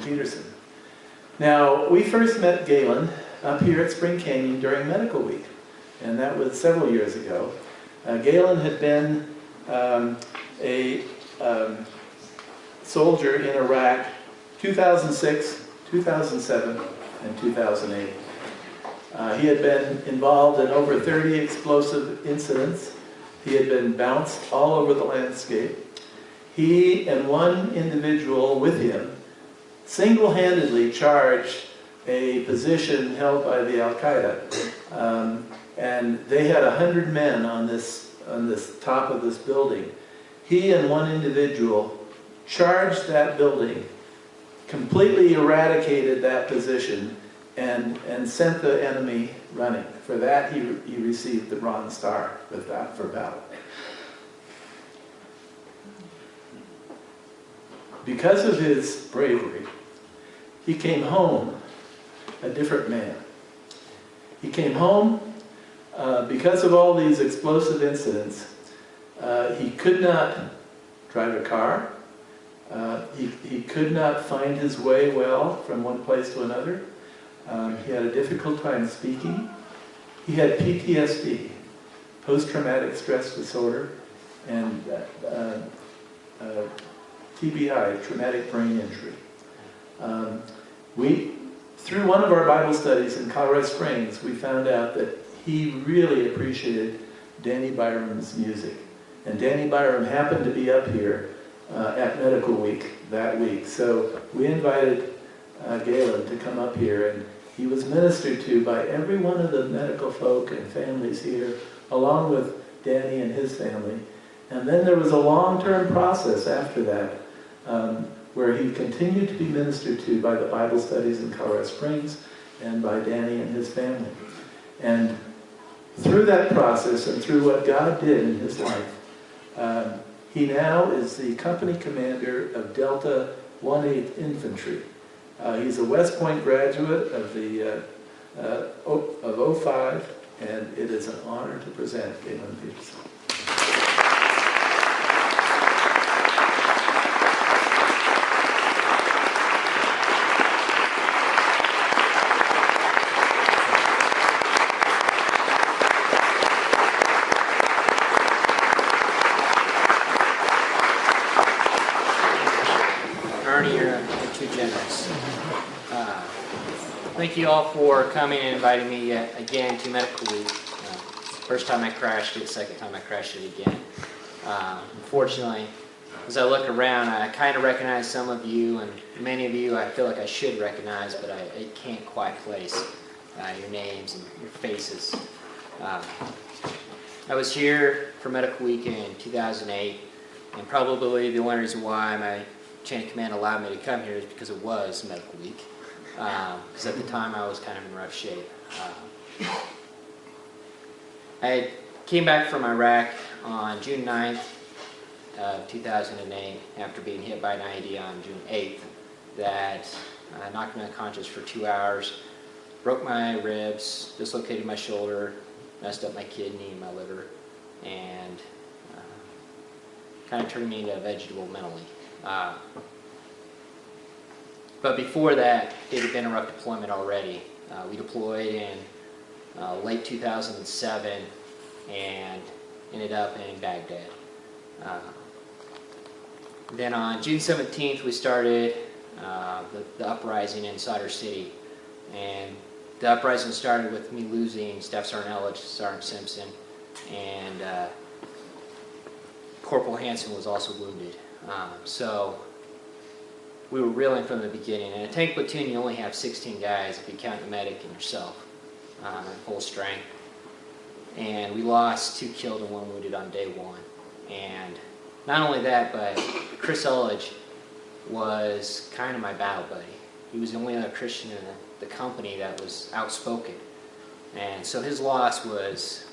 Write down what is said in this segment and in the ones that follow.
Peterson. Now, we first met Galen up here at Spring Canyon during Medical Week, and that was several years ago. Galen had been a soldier in Iraq 2006, 2007, and 2008. He had been involved in over 30 explosive incidents. He had been bounced all over the landscape. He and one individual with him single-handedly charged a position held by the Al-Qaeda. And they had 100 men on this top of this building. He and one individual charged that building, completely eradicated that position, and sent the enemy running. For that, he received the Bronze Star with that for battle. Because of his bravery, he came home a different man. He came home because of all these explosive incidents. He could not drive a car. He could not find his way well from one place to another. He had a difficult time speaking. He had PTSD, post-traumatic stress disorder, and TBI, traumatic brain injury. Through one of our Bible studies in Colorado Springs, we found out that he really appreciated Danny Byram's music. And Danny Byram happened to be up here at Medical Week that week. So we invited Galen to come up here, and he was ministered to by every one of the medical folk and families here, along with Danny and his family. And then there was a long-term process after that, where he continued to be ministered to by the Bible studies in Colorado Springs and by Danny and his family. And through that process and through what God did in his life, he now is the company commander of Delta 1/8 Infantry. He's a West Point graduate of the of 05, and it is an honor to present Galen Peterson. Thank you all for coming and inviting me again to Medical Week. First time I crashed it, second time I crashed it again. Unfortunately, as I look around, I kind of recognize some of you, and many of you I feel like I should recognize, but I can't quite place your names and your faces. I was here for Medical Week in 2008, and probably the only reason why my chain of command allowed me to come here is because it was Medical Week. Because at the time I was kind of in rough shape. I came back from Iraq on June 9th, 2008, after being hit by an IED on June 8th, that knocked me unconscious for 2 hours, broke my ribs, dislocated my shoulder, messed up my kidney and my liver, and kind of turned me into a vegetable mentally. But before that, it had been a rough deployment already. We deployed in late 2007 and ended up in Baghdad. Then on June 17th, we started the uprising in Sadr City. And the uprising started with me losing Staff Sergeant Elledge, Sergeant Simpson, and Corporal Hansen was also wounded. So we were reeling from the beginning. In a tank platoon, you only have 16 guys if you count the medic and yourself at full strength. And we lost 2 killed and 1 wounded on day 1. And not only that, but Chris Elledge was kind of my battle buddy. He was the only other Christian in the company that was outspoken. And so his loss was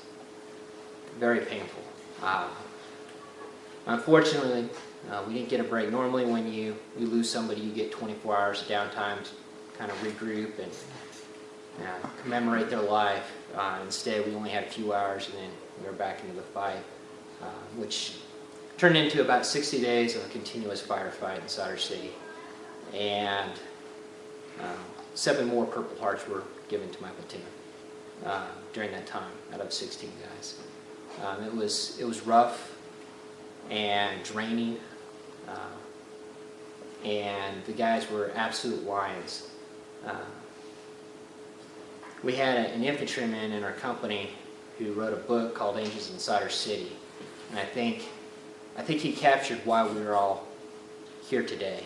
very painful. Unfortunately, we didn't get a break. Normally when you lose somebody, you get 24 hours of downtime to kind of regroup and commemorate their life. Instead, we only had a few hours, and then we were back into the fight, which turned into about 60 days of a continuous firefight in Sadr City. And 7 more Purple Hearts were given to my platoon during that time out of 16 guys. It was rough and draining, and the guys were absolute lions. We had an infantryman in our company who wrote a book called Angels Inside Our City, and I think he captured why we were all here today.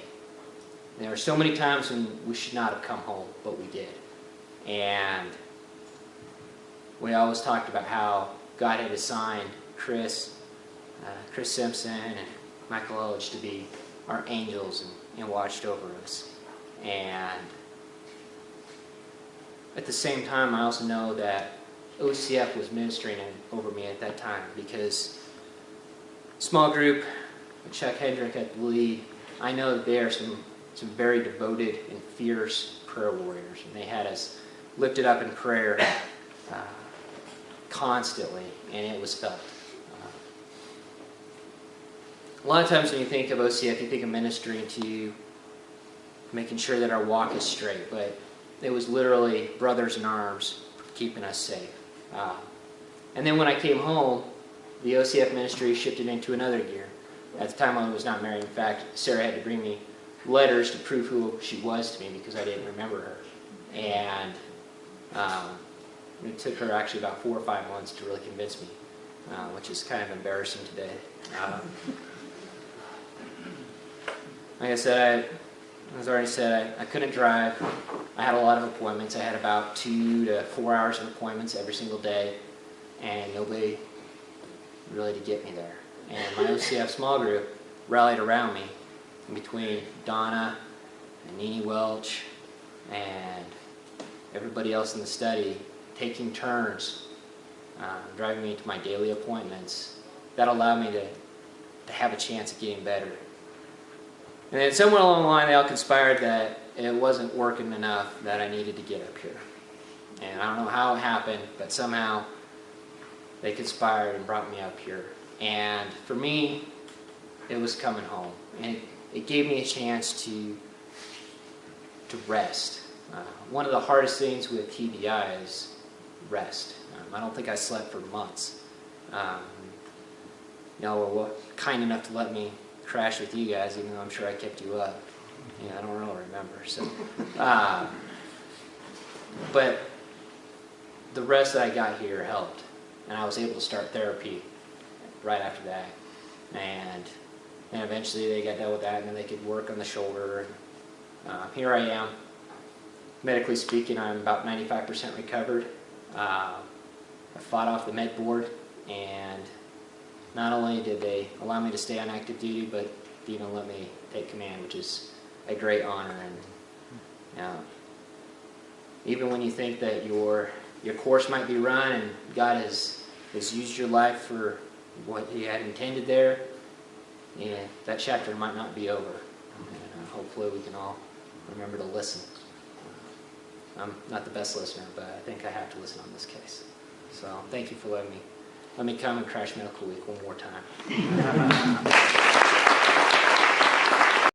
There were so many times when we should not have come home, but we did. And we always talked about how God had assigned Chris Simpson and Michael Elledge to be our angels and watched over us. And at the same time, I also know that OCF was ministering over me at that time, because small group, with Chuck Hendrick at the lead, I know that they are some very devoted and fierce prayer warriors, and they had us lifted up in prayer constantly, and it was felt. A lot of times when you think of OCF, you think of ministering to you, making sure that our walk is straight, but it was literally brothers in arms keeping us safe. And then when I came home, the OCF ministry shifted into another gear. At the time I was not married. In fact, Sarah had to bring me letters to prove who she was to me because I didn't remember her. And it took her actually about 4 or 5 months to really convince me, which is kind of embarrassing today. Like I said, as I already said, I couldn't drive. I had a lot of appointments. I had about 2 to 4 hours of appointments every single day, and nobody really to get me there. And my OCF small group rallied around me, in between Donna and Nene Welch and everybody else in the study, taking turns driving me to my daily appointments. That allowed me to have a chance of getting better. And then somewhere along the line, they all conspired that it wasn't working enough, that I needed to get up here. And I don't know how it happened, but somehow they conspired and brought me up here. And for me, it was coming home. And it gave me a chance to rest. One of the hardest things with TBI is rest. I don't think I slept for months. Y'all were kind enough to let me crash with you guys, even though I'm sure I kept you up. I don't really remember. So, but the rest that I got here helped, and I was able to start therapy right after that. And eventually they got done with that, and then they could work on the shoulder. Here I am. Medically speaking, I'm about 95% recovered. I fought off the med board, and not only did they allow me to stay on active duty, but even let me take command, which is a great honor. And even when you think that your course might be run and God has used your life for what He had intended there, that chapter might not be over. And hopefully we can all remember to listen. I'm not the best listener, but I think I have to listen on this case. So thank you for letting me come and crash Medical Week one more time.